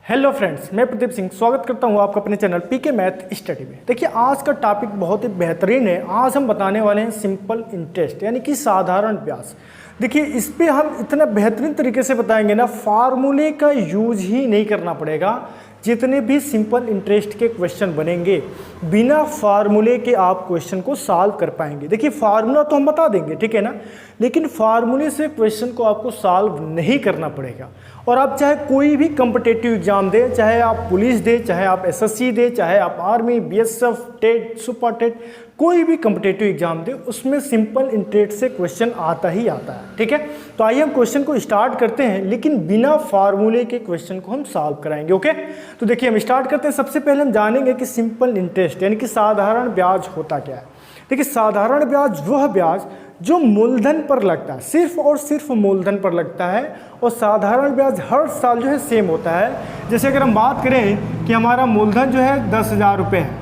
Hello friends, मैं प्रदीप सिंह स्वागत करता हूं आपका अपने चैनल पीके मैथ स्टडी में। देखिए, आज का टॉपिक बहुत ही बेहतरीन है। आज हम बताने वाले हैं सिंपल इंटरेस्ट यानी कि साधारण ब्याज। देखिए, इस पे हम इतना बेहतरीन तरीके से बताएंगे ना, फार्मूले का यूज ही नहीं करना पड़ेगा। जितने भी सिंपल इंटरेस्ट के क्वेश्चन बनेंगे, बिना फार्मूले के आप क्वेश्चन को सॉल्व कर पाएंगे। देखिए, फार्मूला तो हम बता देंगे, ठीक है ना, लेकिन फार्मूले से क्वेश्चन को आपको सॉल्व नहीं करना पड़ेगा। और आप चाहे कोई भी कॉम्पिटिटिव एग्जाम दे, चाहे आप पुलिस दे, चाहे आप एसएससी दे, चाहे आप army, BSF, TET, super TET, कोई भी कॉम्पिटिटिव एग्जाम दे, उसमें सिंपल इंटरेस्ट से क्वेश्चन आता ही आता है। ठीक है, तो आइए हम क्वेश्चन को स्टार्ट करते हैं, लेकिन बिना फार्मूले के क्वेश्चन को हम सॉल्व कराएंगे। ओके, तो देखिए हम स्टार्ट करते हैं। सबसे पहले हम जानेंगे कि सिंपल इंटरेस्ट यानी कि साधारण ब्याज होता क्या है। देखिए, साधारण ब्याज वह ब्याज जो मूलधन पर लगता है, सिर्फ और सिर्फ मूलधन पर लगता है, और साधारण ब्याज हर साल जो है सेम होता है। जैसे अगर हम बात करें कि हमारा मूलधन जो है 10,000 रुपये है,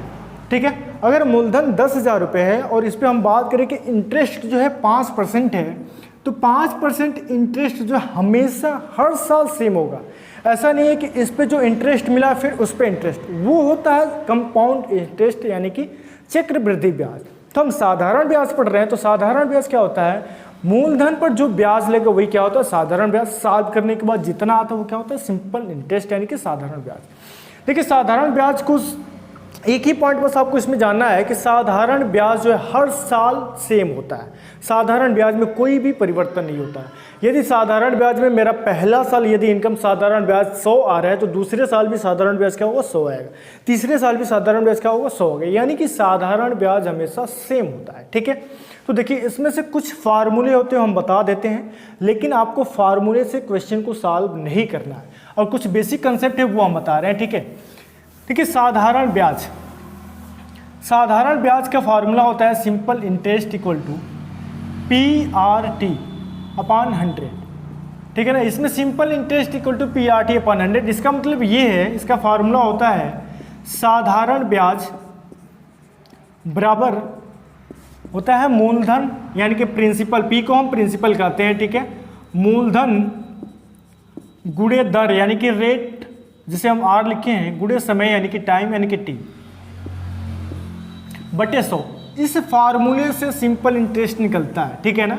ठीक है, अगर मूलधन 10,000 रुपये है और इस पर हम बात करें कि इंटरेस्ट जो है 5% है, तो 5% इंटरेस्ट जो हमेशा हर साल सेम होगा। ऐसा नहीं है कि इस पे जो इंटरेस्ट मिला फिर उस पर इंटरेस्ट, वो होता है कंपाउंड इंटरेस्ट यानी कि चक्रवृद्धि ब्याज। तो हम साधारण ब्याज पढ़ रहे हैं, तो साधारण ब्याज क्या होता है, मूलधन पर जो ब्याज लेगा वही क्या होता है, साधारण ब्याज। सॉल्व करने के बाद जितना आता है वो क्या होता है, सिंपल इंटरेस्ट यानी कि साधारण ब्याज। देखिए, साधारण ब्याज को एक ही पॉइंट बस आपको इसमें जानना है कि साधारण ब्याज जो है हर साल सेम होता है। साधारण ब्याज में कोई भी परिवर्तन नहीं होता है। यदि साधारण ब्याज में मेरा पहला साल यदि इनकम साधारण ब्याज 100 आ रहा है, तो दूसरे साल भी साधारण ब्याज क्या होगा, 100 आएगा। तीसरे साल भी साधारण ब्याज क्या होगा, 100 होगा। यानी कि साधारण ब्याज हमेशा सेम होता है। ठीक है, तो देखिए इसमें से कुछ फार्मूले होते हैं हम बता देते हैं, लेकिन आपको फार्मूले से क्वेश्चन को सॉल्व नहीं करना है, और कुछ बेसिक कंसेप्ट है वो हम बता रहे हैं। ठीक है, देखिए साधारण ब्याज, साधारण ब्याज का फार्मूला होता है simple interest equal to PRT upon 100। ठीक है ना, इसमें simple interest equal to PRT upon 100। इसका मतलब ये है, इसका फार्मूला होता है साधारण ब्याज बराबर होता है मूलधन यानी कि प्रिंसिपल, P को हम प्रिंसिपल कहते हैं, ठीक है, मूलधन गुणे दर यानी कि रेट, जिसे हम R लिखे हैं, गुणे समय यानी कि टाइम यानी कि T बटे 100। इस फार्मूले से सिंपल इंटरेस्ट निकलता है। ठीक है ना,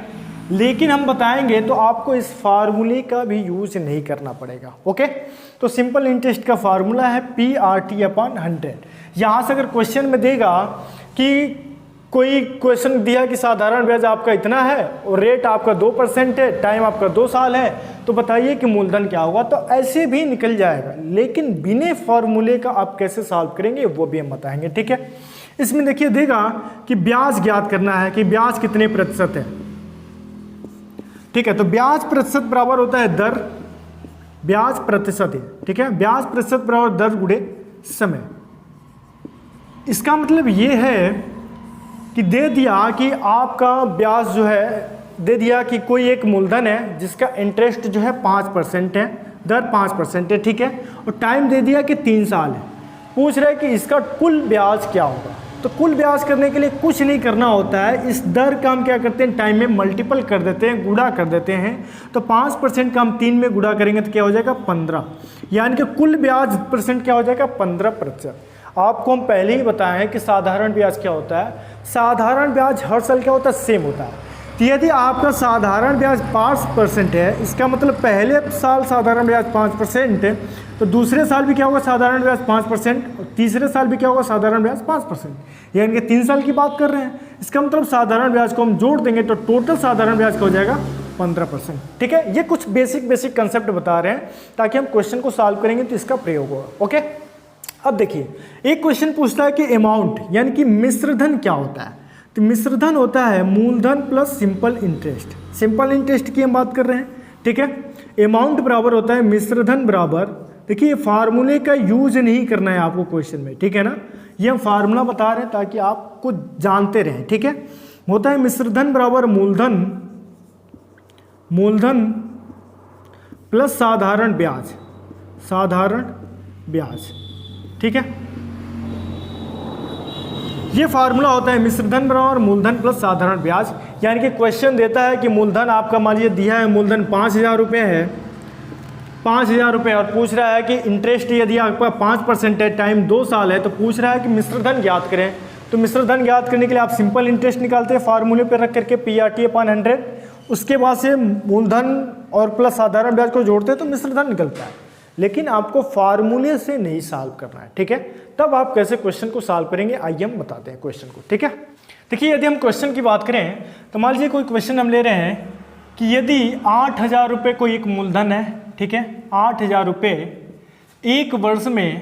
लेकिन हम बताएंगे तो आपको इस फार्मूले का भी यूज नहीं करना पड़ेगा। ओके, तो सिंपल इंटरेस्ट का फार्मूला है PRT अपॉन 100। यहाँ से अगर क्वेश्चन में देगा कि कोई क्वेश्चन दिया कि साधारण ब्याज आपका इतना है और रेट आपका 2% है, टाइम आपका 2 साल है, तो बताइए कि मूलधन क्या होगा, तो ऐसे भी निकल जाएगा। लेकिन बिना फार्मूले का आप कैसे सॉल्व करेंगे वो भी हम बताएंगे। ठीक है, इसमें देखिए देगा कि ब्याज ज्ञात करना है कि ब्याज कितने प्रतिशत है। ठीक है, तो ब्याज प्रतिशत बराबर होता है दर, ब्याज प्रतिशत है, ठीक है, ब्याज प्रतिशत बराबर दर गुणे समय। इसका मतलब ये है कि दे दिया कि आपका ब्याज जो है, दे दिया कि कोई एक मूलधन है जिसका इंटरेस्ट जो है 5% है, दर 5% है, ठीक है, और टाइम दे दिया कि 3 साल है। पूछ रहा है कि इसका कुल ब्याज क्या होगा। तो कुल ब्याज करने के लिए कुछ नहीं करना होता है, इस दर का हम क्या करते हैं, टाइम में मल्टीपल कर देते हैं, गुणा कर देते हैं। तो 5% का हम 3 में गुणा करेंगे तो क्या हो जाएगा, 15, यानी कि कुल ब्याज परसेंट क्या हो जाएगा, 15%। आपको हम पहले ही बताए हैं कि साधारण ब्याज क्या होता है, साधारण ब्याज हर साल क्या होता है, सेम होता है। तो यदि आपका साधारण ब्याज 5% है, इसका मतलब पहले साल साधारण ब्याज 5% है, तो दूसरे साल भी क्या होगा, साधारण ब्याज 5%, और तीसरे साल भी क्या होगा, साधारण ब्याज 5%, यानी कि 3 साल की बात कर रहे हैं। इसका मतलब साधारण ब्याज को हम जोड़ देंगे तो टोटल साधारण ब्याज का हो जाएगा 15%। ठीक है, ये कुछ बेसिक कंसेप्ट बता रहे हैं ताकि हम क्वेश्चन को सॉल्व करेंगे तो इसका प्रयोग होगा। ओके, अब देखिए एक क्वेश्चन पूछता है कि अमाउंट यानी कि मिश्रधन क्या होता है। तो मिश्रधन होता है मूलधन plus simple interest. Simple interest की हम बात कर रहे हैं, ठीक है, अमाउंट बराबर होता है मिश्रधन बराबर, देखिए फार्मूले का यूज नहीं करना है आपको क्वेश्चन में, ठीक है ना, ये हम फार्मूला बता रहे हैं ताकि आपको जानते रहें। ठीक है, होता है मिश्रधन बराबर मूलधन, मूलधन प्लस साधारण ब्याज, साधारण ब्याज। ठीक है, ये फार्मूला होता है मिश्रधन बराबर मूलधन प्लस साधारण ब्याज। यानी कि क्वेश्चन देता है कि मूलधन आपका मान लीजिए दिया है, मूलधन 5,000 रुपये है, 5,000 रुपये और पूछ रहा है कि इंटरेस्ट यदि आपका 5% है, टाइम 2 साल है, तो पूछ रहा है कि मिश्र धन ज्ञात करें। तो मिश्र धन ज्ञात करने के लिए आप सिंपल इंटरेस्ट निकालते हैं फार्मूले पे रख करके PRT/100, उसके बाद से मूलधन और प्लस साधारण ब्याज को जोड़ते हैं तो मिश्र धन निकलता है। लेकिन आपको फार्मूले से नहीं सॉल्व करना है, ठीक है। तब आप कैसे क्वेश्चन को सॉल्व करेंगे आइए हम बताते हैं क्वेश्चन को, ठीक है। देखिए यदि हम क्वेश्चन की बात करें तो मान लीजिए कोई क्वेश्चन हम ले रहे हैं कि यदि 8,000 रुपये कोई एक मूलधन है, ठीक है, 8,000 रुपये एक वर्ष में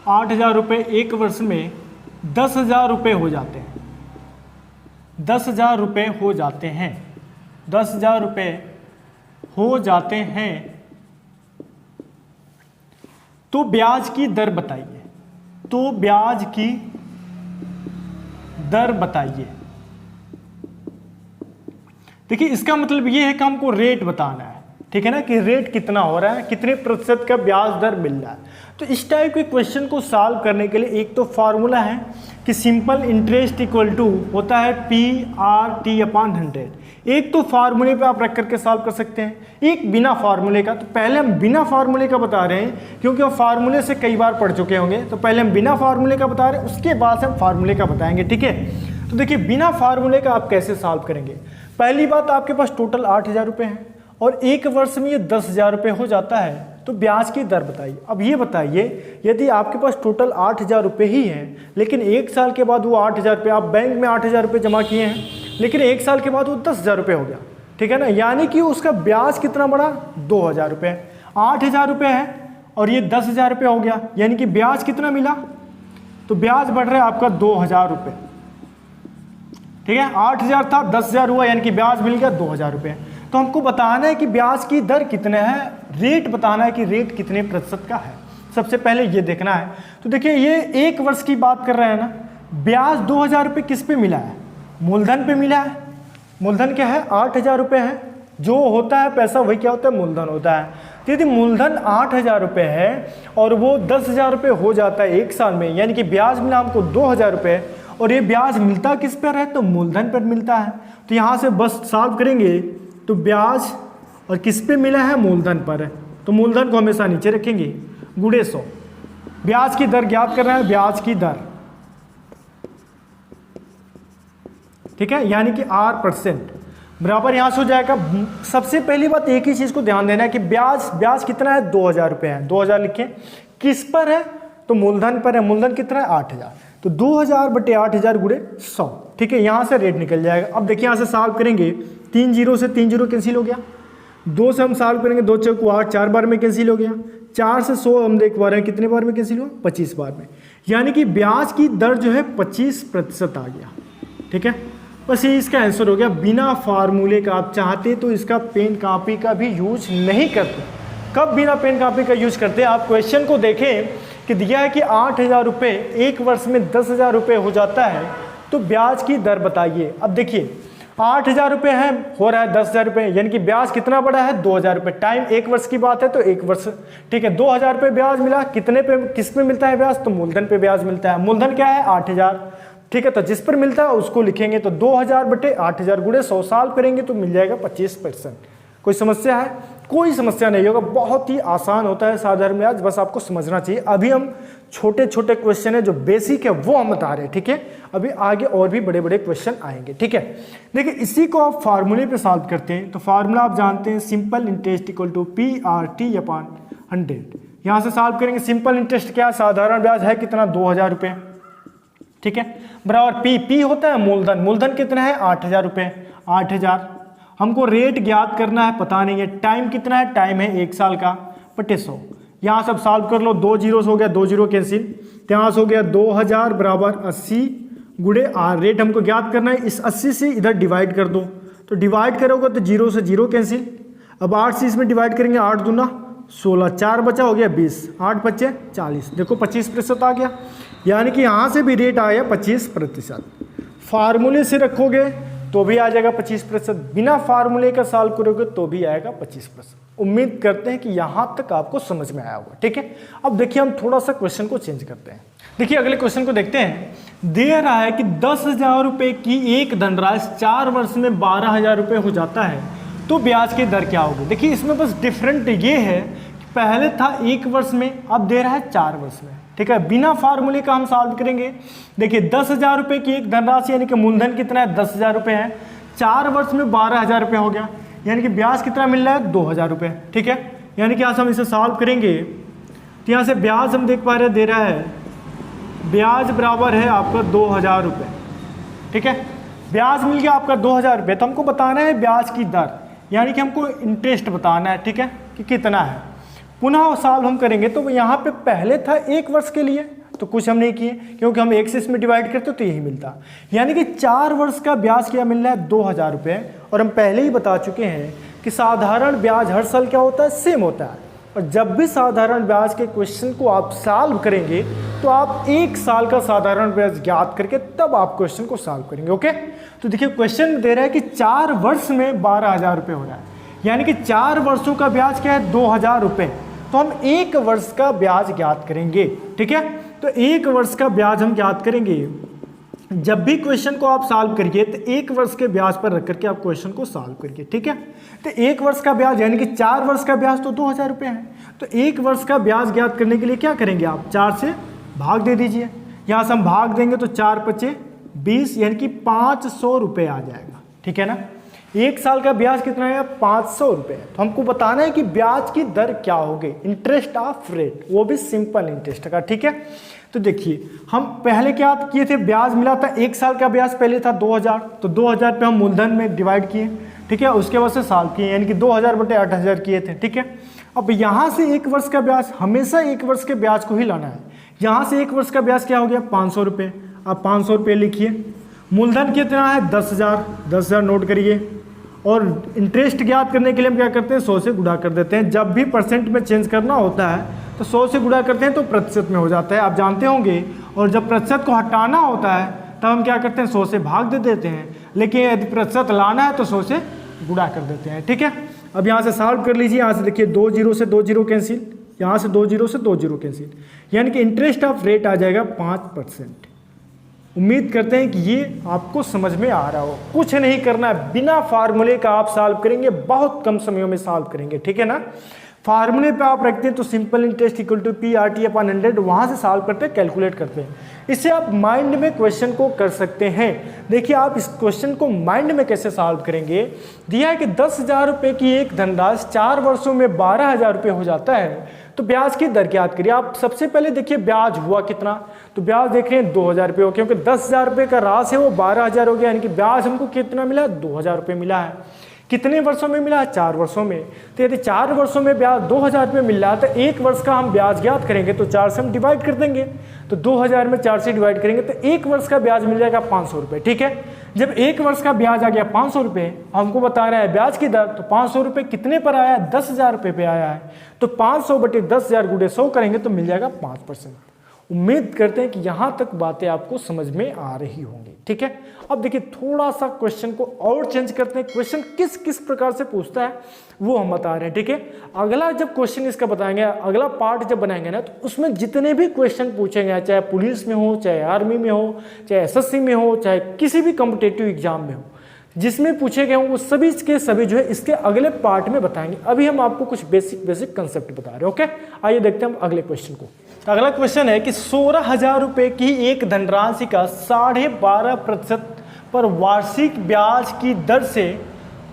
8,000 रुपये एक वर्ष में 10,000 रुपये हो जाते हैं, 10,000 रुपये हो जाते हैं, 10,000 रुपये हो जाते हैं, तो ब्याज की दर बताइए, तो ब्याज की दर बताइए। देखिए इसका मतलब ये है कि हमको रेट बताना है, ठीक है ना, कि रेट कितना हो रहा है, कितने प्रतिशत का ब्याज दर मिल रहा है। तो इस टाइप के क्वेश्चन को सॉल्व करने के लिए एक तो फार्मूला है कि सिंपल इंटरेस्ट इक्वल टू होता है PRT/100। एक तो फार्मूले पे आप रख करके सॉल्व कर सकते हैं, एक बिना फार्मूले का। तो पहले हम बिना फार्मूले का बता रहे हैं क्योंकि हम फार्मूले से कई बार पढ़ चुके होंगे, तो पहले हम बिना फार्मूले का बता रहे हैं, उसके बाद से हम फार्मूले का बताएंगे, ठीक है। तो देखिए बिना फार्मूले का आप कैसे सॉल्व करेंगे। पहली बात, आपके पास टोटल 8,000 रुपये हैं और एक वर्ष में ये 10,000 रुपये हो जाता है, तो ब्याज की दर बताइए। अब ये बताइए यदि आपके पास टोटल 8,000 रुपये ही हैं, लेकिन एक साल के बाद वो 8,000 रुपये, आप बैंक में 8,000 रुपये जमा किए हैं, लेकिन एक साल के बाद वो 10,000 रुपये हो गया, ठीक है ना, यानी कि उसका ब्याज कितना बढ़ा, 2,000 रुपये। 8,000 रुपये है और ये 10,000 रुपये हो गया, यानी कि ब्याज कितना मिला, तो ब्याज बढ़ रहा है आपका 2,000 रुपये, ठीक है। 8,000 था, 10,000 हुआ, यानी कि ब्याज मिल गया 2,000 रुपये। तो हमको बताना है कि ब्याज की दर कितने है, रेट बताना है कि रेट कितने प्रतिशत का है, सबसे पहले ये देखना है। तो देखिए ये एक वर्ष की बात कर रहे हैं ना, ब्याज 2,000 रुपये किस पे मिला है, मूलधन पे मिला है। मूलधन क्या है, 8,000 रुपये है, जो होता है पैसा वही क्या होता है, मूलधन होता है। तो यदि मूलधन 8,000 रुपये है और वो 10,000 रुपये हो जाता है एक साल में, यानी कि ब्याज मिला हमको 2,000 रुपये, और ये ब्याज मिलता किस पर है, तो मूलधन पर मिलता है। तो यहाँ से बस सॉल्व करेंगे तो ब्याज और किस पे मिला है, मूलधन पर है, तो मूलधन को हमेशा नीचे रखेंगे, गुणे 100। ब्याज की दर ज्ञात कर रहे हैं, ब्याज की दर, ठीक है, यानी कि R% बराबर यहाँ से हो जाएगा। सबसे पहली बात एक ही चीज को ध्यान देना है कि ब्याज कितना है, 2,000 रुपये है, 2,000 लिखें, किस पर है, तो मूलधन पर है। मूलधन कितना है, 8,000, तो 2,000 बटे 8,000 गुणे 100, ठीक है, यहाँ से रेट निकल जाएगा। अब देखिए यहाँ से सॉल्व करेंगे, 3 जीरो से 3 जीरो कैंसिल हो गया, 2 से हम सॉल्व करेंगे, 2 चौक 8, 4 बार में कैंसिल हो गया, 4 से 100 हम देख पा रहे हैं कितने बार में कैंसिल हुआ, 25 बार में, यानी कि ब्याज की दर जो है 25% आ गया, ठीक है। बस ये इसका आंसर हो गया। बिना फार्मूले का आप चाहते तो इसका पेन कॉपी का भी यूज नहीं करते। कब बिना पेन कॉपी का यूज करते हैं, आप क्वेश्चन को देखें कि दिया है कि 8,000 रुपये एक वर्ष में 10,000 रुपये हो जाता है, तो ब्याज की दर बताइए। अब देखिए 8,000 रुपये है, हो रहा है 10,000 रुपये, यानी कि ब्याज कितना बड़ा है, 2,000 रुपये। टाइम एक वर्ष की बात है तो एक वर्ष, ठीक है। 2,000 रुपये ब्याज मिला, कितने पे, किस पे मिलता है ब्याज, तो मूलधन पे ब्याज मिलता है। मूलधन क्या है, 8,000, ठीक है, तो जिस पर मिलता है उसको लिखेंगे, तो 2,000 बटे 8,000 गुणे 100 साल करेंगे तो मिल जाएगा 25%। कोई समस्या है, कोई समस्या नहीं होगा, बहुत ही आसान होता है साधारण ब्याज, बस आपको समझना चाहिए। अभी हम छोटे छोटे क्वेश्चन है जो बेसिक है वो हम बता रहे हैं, ठीक है, अभी आगे और भी बड़े बड़े क्वेश्चन आएंगे, ठीक है। देखिए इसी को आप फार्मूले पे सॉल्व करते हैं, तो फार्मूला आप जानते हैं, simple interest equal to PRT/100। यहाँ से सॉल्व करेंगे, सिंपल इंटरेस्ट क्या है, साधारण ब्याज है कितना, 2,000 रुपये, ठीक है, बराबर P होता है मूलधन, मूलधन कितना है, 8,000 रुपये, 8,000। हमको रेट ज्ञात करना है, पता नहीं है, टाइम कितना है, टाइम है 1 साल का, बटे 100। यहाँ सब सॉल्व कर लो, 2 जीरो हो गया, 2 जीरो कैंसिल, यहाँ से हो गया 2,000 बराबर 80 गुणे R। रेट हमको ज्ञात करना है, इस 80 से इधर डिवाइड कर दो, तो डिवाइड करोगे तो 0 से 0 कैंसिल। अब 8 से इसमें डिवाइड करेंगे, 8 दूना 16, 4 बचा, हो गया 20, 8 बचे 40, देखो 25% आ गया, यानी कि यहाँ से भी रेट आया 25%। फार्मूले से रखोगे तो भी आ जाएगा 25%, बिना फार्मूले का सॉल्व करोगे तो भी आएगा 25%। उम्मीद करते हैं कि यहाँ तक आपको समझ में आया होगा, ठीक है। अब देखिए हम थोड़ा सा क्वेश्चन को चेंज करते हैं। देखिए अगले क्वेश्चन को देखते हैं। दे रहा है कि 10,000 रुपये की एक धनराशि 4 वर्ष में 12,000 रुपये हो जाता है, तो ब्याज की दर क्या होगी। देखिए इसमें बस डिफरेंट ये है कि पहले था 1 वर्ष में, अब दे रहा है 4 वर्ष में। ठीक है, बिना फार्मूले का हम सॉल्व करेंगे। देखिए 10,000 रुपये की एक धनराशि यानी कि मूलधन कितना है 10,000 रुपये है, 4 वर्ष में 12,000 रुपये हो गया, यानी कि ब्याज कितना मिल रहा है 2,000 रुपये। ठीक है, यानी कि आज हम इसे सॉल्व करेंगे तो यहाँ से ब्याज हम देख पा रहे हैं दे रहा है, ब्याज बराबर है आपका 2,000 रुपये। ठीक है, ब्याज मिल गया आपका 2,000 रुपये। तो हमको बताना है ब्याज की दर, यानी कि हमको इंटरेस्ट बताना है। ठीक है, कि कितना है। पुनः सॉल्व हम करेंगे तो यहाँ पे पहले था 1 वर्ष के लिए, तो कुछ हम नहीं किए क्योंकि हम 1 से इसमें डिवाइड करते तो यही मिलता, यानी कि 4 वर्ष का ब्याज क्या मिल रहा है 2,000 रुपये। और हम पहले ही बता चुके हैं कि साधारण ब्याज हर साल क्या होता है सेम होता है, और जब भी साधारण ब्याज के क्वेश्चन को आप सॉल्व करेंगे तो आप 1 साल का साधारण ब्याज ज्ञात करके तब आप क्वेश्चन को सॉल्व करेंगे। ओके, तो देखिए क्वेश्चन दे रहा है कि 4 वर्ष में 12,000 रुपये हो रहा है, यानी कि 4 वर्षों का ब्याज क्या है 2,000 रुपये। तो हम 1 वर्ष का ब्याज ज्ञात करेंगे। ठीक है, तो 1 वर्ष का ब्याज हम ज्ञात करेंगे। जब भी क्वेश्चन को आप सॉल्व करिए तो 1 वर्ष के ब्याज पर रख करके आप क्वेश्चन को सॉल्व करिए। ठीक है, तो 1 वर्ष का ब्याज यानी कि 4 वर्ष का ब्याज तो 2,000 रुपये है, तो 1 वर्ष का ब्याज ज्ञात करने के लिए क्या करेंगे आप 4 से भाग दे दीजिए। यहाँ से हम भाग देंगे तो 4 पचे 20, यानी कि 500 रुपये आ जाएगा। ठीक है ना, 1 साल का ब्याज कितना है 500 रुपये। तो हमको बताना है कि ब्याज की दर क्या होगी, इंटरेस्ट ऑफ रेट, वो भी सिंपल इंटरेस्ट का। ठीक है, तो देखिए हम पहले क्या किए थे, ब्याज मिला था 1 साल का ब्याज पहले था 2,000, तो 2,000 पे हम मूलधन में डिवाइड किए। ठीक है, उसके बाद से साल किए, यानी कि 2,000 बटे 8,000 किए थे। ठीक है, अब यहाँ से 1 वर्ष का ब्याज, हमेशा 1 वर्ष के ब्याज को ही लाना है। यहाँ से 1 वर्ष का ब्याज क्या हो गया 500 रुपये। अब 500 रुपये लिखिए, मूलधन कितना है 10,000, 10,000 नोट करिए, और इंटरेस्ट ज्ञात करने के लिए हम क्या करते हैं 100 से गुणा कर देते हैं। जब भी परसेंट में चेंज करना होता है तो 100 से गुणा करते हैं तो प्रतिशत में हो जाता है, आप जानते होंगे। और जब प्रतिशत को हटाना होता है तब हम क्या करते हैं 100 से भाग दे देते हैं, लेकिन यदि प्रतिशत लाना है तो 100 से गुणा कर देते हैं। ठीक है, अब यहाँ से सॉल्व कर लीजिए। यहाँ से देखिए 2 जीरो से 2 जीरो कैंसिल, यहाँ से 2 जीरो से 2 जीरो कैंसिल, यानी कि इंटरेस्ट ऑफ रेट आ जाएगा 5%। उम्मीद करते हैं कि ये आपको समझ में आ रहा हो। कुछ नहीं करना है, बिना फार्मूले का आप सॉल्व करेंगे, बहुत कम समयों में सॉल्व करेंगे। ठीक है ना, फार्मूले पे आप रखते हैं तो simple interest equal to PRT/100, वहाँ से सॉल्व करते हैं, कैलकुलेट करते हैं। इससे आप माइंड में क्वेश्चन को कर सकते हैं। देखिए आप इस क्वेश्चन को माइंड में कैसे सॉल्व करेंगे। दिया है कि 10,000 रुपये की एक धनराशि 4 वर्षों में 12,000 रुपये हो जाता है, तो ब्याज की दर ज्ञात करिए। आप सबसे पहले देखिए ब्याज हुआ कितना, तो ब्याज देख रहे हैं 2,000 रुपये हो, क्योंकि 10,000 रुपये का राशि है वो 12,000 हो गया, यानी कि ब्याज हमको कितना मिला 2,000 रुपये मिला है। कितने वर्षों में मिला 4 वर्षों में। तो यदि 4 वर्षों में ब्याज 2,000 रुपये मिल रहा है तो 1 वर्ष का हम ब्याज ज्ञात करेंगे तो 4 से हम डिवाइड कर देंगे, तो 2,000 में 4 से डिवाइड करेंगे तो 1 वर्ष का ब्याज मिल जाएगा 500 रुपये। ठीक है, जब 1 वर्ष का ब्याज आ गया 500 रुपये, हमको बता रहा है ब्याज की दर, तो 500 रुपये कितने पर आया है 10,000 रुपये पे आया है, तो 500 बटे 10,000 गुणे 100 करेंगे तो मिल जाएगा 5%। उम्मीद करते हैं कि यहाँ तक बातें आपको समझ में आ रही होंगी। ठीक है, अब देखिए थोड़ा सा क्वेश्चन को और चेंज करते हैं। क्वेश्चन किस किस प्रकार से पूछता है वो हम बता रहे हैं। ठीक है, अगला जब क्वेश्चन इसका बताएंगे, अगला पार्ट जब बनाएंगे ना, तो उसमें जितने भी क्वेश्चन पूछेंगे, चाहे पुलिस में हो, चाहे आर्मी में हो, चाहे SSC में हो, चाहे किसी भी कॉम्पिटिटिव एग्जाम में हो, जिसमें पूछे गए हों वो सभी के सभी जो है इसके अगले पार्ट में बताएंगे। अभी हम आपको कुछ बेसिक कंसेप्ट बता रहे हैं। ओके, आइए देखते हैं हम अगले क्वेश्चन को। तो अगला क्वेश्चन है कि 16,000 रुपये की एक धनराशि का 12.5% पर वार्षिक ब्याज की दर से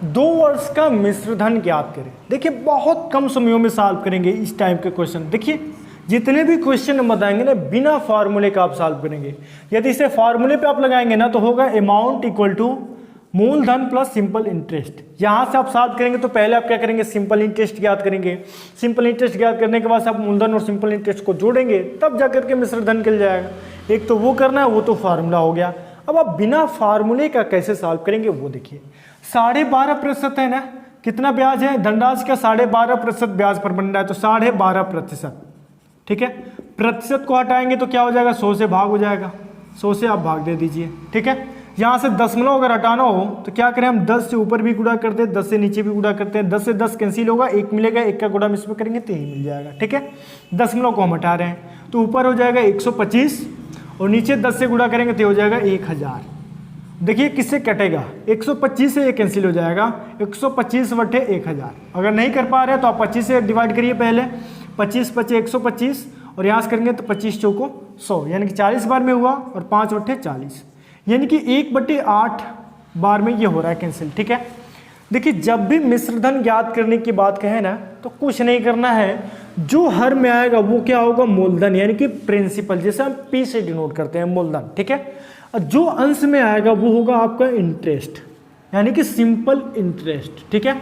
2 वर्ष का मिश्रधन ज्ञात करें। देखिए बहुत कम समयों में सॉल्व करेंगे इस टाइप के क्वेश्चन। देखिए जितने भी क्वेश्चन हम बताएंगे ना, बिना फार्मूले का आप सॉल्व करेंगे। यदि इसे फार्मूले पे आप लगाएंगे ना तो होगा अमाउंट इक्वल टू मूलधन प्लस सिंपल इंटरेस्ट। यहाँ से आप सॉल्व करेंगे तो पहले आप क्या करेंगे सिंपल इंटरेस्ट ज्ञात करेंगे। सिंपल इंटरेस्ट ज्ञात करने के बाद आप मूलधन और सिंपल इंटरेस्ट को जोड़ेंगे, तब जाकर के मिश्रधन निकल जाएगा। एक तो वो करना है, वो तो फार्मूला हो गया। अब आप बिना फार्मूले का कैसे सॉल्व करेंगे वो देखिए। 12.5% है ना, कितना ब्याज है धनराशि का 12.5% ब्याज पर बन रहा है, तो 12.5%। ठीक है, प्रतिशत को हटाएंगे तो क्या हो जाएगा 100 से भाग हो जाएगा, 100 से आप भाग दे दीजिए। ठीक है, यहाँ से दशमलव अगर हटाना हो तो क्या करें हम 10 से ऊपर भी गुणा करते हैं, 10 से नीचे भी गुणा करते हैं। 10 से 10 कैंसिल होगा, 1 मिलेगा, 1 का गुणा हम इसमें करेंगे तो यही मिल जाएगा। ठीक है, दशमलव को हम हटा रहे हैं तो ऊपर हो जाएगा 125 और नीचे 10 से गुणा करेंगे तो हो जाएगा 1000। देखिए किससे कटेगा, 125 से ये कैंसिल हो जाएगा, 125 बटे 1000। अगर नहीं कर पा रहे तो आप 25 से डिवाइड करिए पहले, 25 बचे 125 और यहाँ से करेंगे तो 25 चौको 100, यानी कि 40 बार में हुआ और 5 बटे 40, यानी कि 1/8 बार में ये हो रहा है कैंसिल। ठीक है, देखिए जब भी मिश्रधन ज्ञात करने की बात कहें ना तो कुछ नहीं करना है, जो हर में आएगा वो क्या होगा, मूलधन यानी कि प्रिंसिपल, जैसे हम पी से डिनोट करते हैं मूलधन। ठीक है, और जो अंश में आएगा वो होगा आपका इंटरेस्ट यानी कि सिंपल इंटरेस्ट। ठीक है,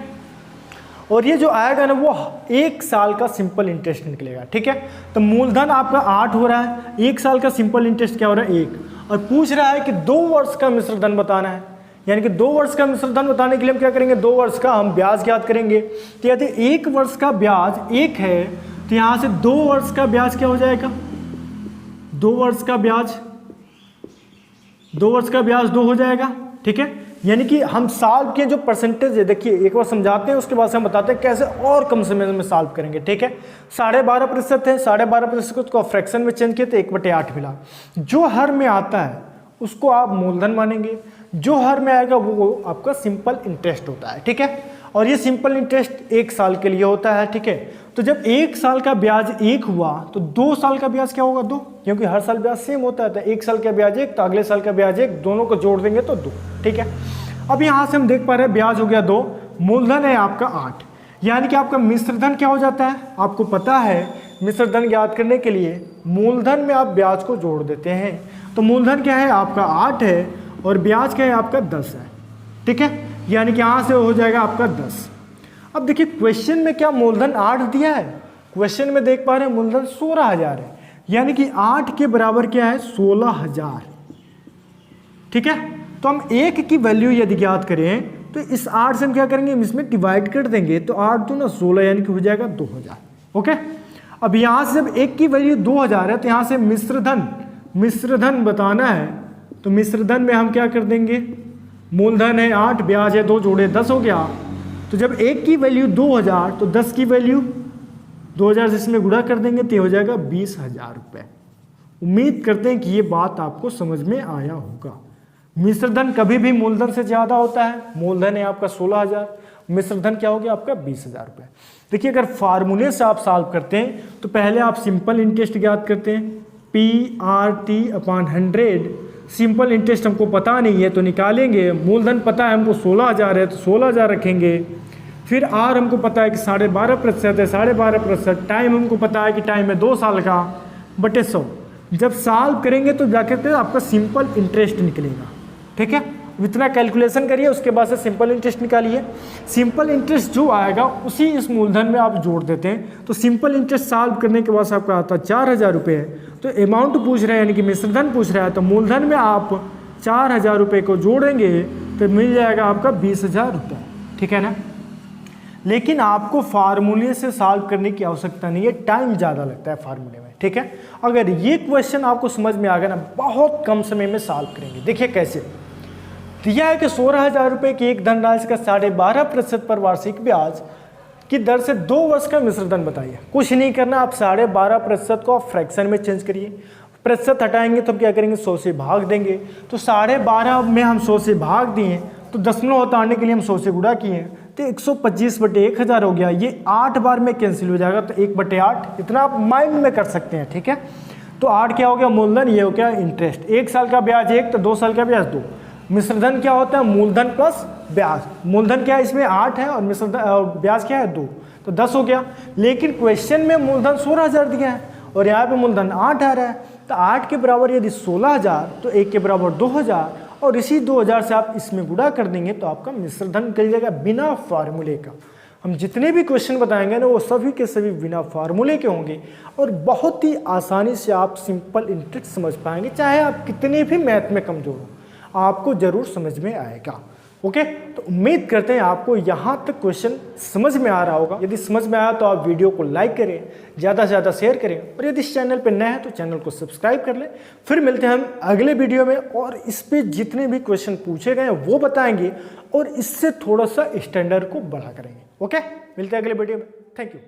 और ये जो आएगा ना वो 1 साल का सिंपल इंटरेस्ट निकलेगा। ठीक है, तो मूलधन आपका 8 हो रहा है, 1 साल का सिंपल इंटरेस्ट क्या हो रहा है 1, और पूछ रहा है कि 2 वर्ष का मिश्रधन बताना है, यानी कि 2 वर्ष का मिश्रधन बताने के लिए हम क्या करेंगे, 2 वर्ष का हम ब्याज ज्ञात करेंगे। तो यदि 1 वर्ष का ब्याज 1 है तो यहाँ से 2 वर्ष का ब्याज क्या हो जाएगा, 2 वर्ष का ब्याज 2 हो जाएगा। ठीक है, यानी कि हम सॉल्व के जो परसेंटेज है, देखिए एक बार समझाते हैं उसके बाद से हम बताते हैं कैसे और कम समय में सॉल्व करेंगे। ठीक है, 12.5% है, 12.5% को फ्रैक्शन में चेंज किए तो 1/8 मिला। जो हर में आता है उसको आप मूलधन मानेंगे, जो हर में आएगा वो आपका सिंपल इंटरेस्ट होता है। ठीक है, और ये सिंपल इंटरेस्ट 1 साल के लिए होता है। ठीक है, तो जब 1 साल का ब्याज 1 हुआ तो 2 साल का ब्याज क्या होगा 2, क्योंकि हर साल ब्याज सेम होता है। तो 1 साल का ब्याज 1 तो अगले साल का ब्याज 1, दोनों को जोड़ देंगे तो 2। ठीक है, अब यहाँ से हम देख पा रहे हैं ब्याज हो गया 2, मूलधन है आपका 8, यानी कि आपका मिश्रधन क्या हो जाता है, आपको पता है मिश्रधन ज्ञात करने के लिए मूलधन में आप ब्याज को जोड़ देते हैं। तो मूलधन क्या है आपका 8 है और ब्याज क्या है आपका 10 है। ठीक है, यानी कि यहाँ से हो जाएगा आपका 10। अब देखिए क्वेश्चन में क्या मूलधन 8 दिया है, क्वेश्चन में देख पा रहे हैं मूलधन 16,000 है, यानी कि 8 के बराबर क्या है 16,000। ठीक है, तो हम 1 की वैल्यू यदि ज्ञात करें तो इस 8 से हम क्या करेंगे, इसमें डिवाइड कर देंगे तो 8 दूना 16, यानी कि हो जाएगा 2000। ओके, अब यहाँ से जब 1 की वैल्यू 2000 है तो यहाँ से मिश्रधन बताना है, तो मिश्रधन में हम क्या कर देंगे, मूलधन है 8, ब्याज है 2, जोड़े 10 हो गया। तो जब 1 की वैल्यू 2000 तो 10 की वैल्यू 2000 से इसमें गुणा कर देंगे तो हो जाएगा 20,000 रुपये। उम्मीद करते हैं कि ये बात आपको समझ में आया होगा। मिश्रधन कभी भी मूलधन से ज़्यादा होता है, मूलधन है आपका 16,000, मिश्रधन क्या हो गया आपका 20,000 रुपये। देखिए अगर फार्मूले से आप सॉल्व करते हैं तो पहले आप सिंपल इंटरेस्ट ज्ञात करते हैं, PRT/100। सिंपल इंटरेस्ट हमको पता नहीं है तो निकालेंगे, मूलधन पता है हमको 16,000 है तो 16,000 रखेंगे, फिर R हमको पता है कि 12.5% है, 12.5%, टाइम हमको पता है कि टाइम है 2 साल का, बटे 100। जब सॉल्व करेंगे तो जाकर आपका सिंपल इंटरेस्ट निकलेगा। ठीक है, इतना कैलकुलेशन करिए, उसके बाद से सिंपल इंटरेस्ट निकालिए। सिंपल इंटरेस्ट जो आएगा उसी इस मूलधन में आप जोड़ देते हैं, तो सिंपल इंटरेस्ट सॉल्व करने के बाद आपका आता है 4,000 रुपये है। तो अमाउंट पूछ रहे हैं यानी कि मिश्रधन पूछ रहा है, तो मूलधन में आप 4,000 रुपये को जोड़ेंगे तो मिल जाएगा आपका 20,000 रुपये। ठीक है ना, लेकिन आपको फार्मूले से सॉल्व करने की आवश्यकता नहीं है, टाइम ज़्यादा लगता है फार्मूले में। ठीक है, अगर ये क्वेश्चन आपको समझ में आ गया ना, बहुत कम समय में सॉल्व करेंगे। देखिए कैसे दिया है कि 16,000 रुपये की एक धनराशि का 12.5% पर वार्षिक ब्याज की दर से 2 वर्ष का मिश्रधन बताइए। कुछ नहीं करना, आप 12.5% को आप फ्रैक्शन में चेंज करिए, प्रतिशत हटाएंगे तो क्या करेंगे 100 से भाग देंगे, तो 12.5 में हम 100 से भाग दिए तो दशमलव हटाने के लिए हम 100 से गुणा किए तो 125 बटे 1000 हो गया। ये 8 बार में कैंसिल हो जाएगा तो 1/8, इतना आप माइंड में कर सकते हैं। ठीक है, तो 8 क्या हो गया मूलधन, ये हो गया इंटरेस्ट। 1 साल का ब्याज 1 तो 2 साल का ब्याज 2। मिश्रधन क्या होता है, मूलधन प्लस ब्याज। मूलधन क्या है इसमें 8 है और मिश्रधन ब्याज क्या है 2, तो 10 हो गया। लेकिन क्वेश्चन में मूलधन 16,000 दिया है और यहाँ पे मूलधन 8 आ रहा है, तो 8 के बराबर यदि 16,000 तो 1 के बराबर 2,000 और इसी 2,000 से आप इसमें गुणा कर देंगे तो आपका मिश्रधन निकल जाएगा बिना फार्मूले का। हम जितने भी क्वेश्चन बताएंगे ना वो सभी के सभी बिना फार्मूले के होंगे और बहुत ही आसानी से आप सिंपल इंटरेस्ट समझ पाएंगे, चाहे आप कितने भी मैथ में कमजोर हो आपको जरूर समझ में आएगा। ओके, तो उम्मीद करते हैं आपको यहाँ तक क्वेश्चन समझ में आ रहा होगा। यदि समझ में आया तो आप वीडियो को लाइक करें, ज़्यादा से ज़्यादा शेयर करें और यदि इस चैनल पर नए हैं तो चैनल को सब्सक्राइब कर लें। फिर मिलते हैं हम अगले वीडियो में और इस पे जितने भी क्वेश्चन पूछे गए हैं वो बताएंगे और इससे थोड़ा सा स्टैंडर्ड को बढ़ा करेंगे। ओके, मिलते हैं अगले वीडियो में। Thank you.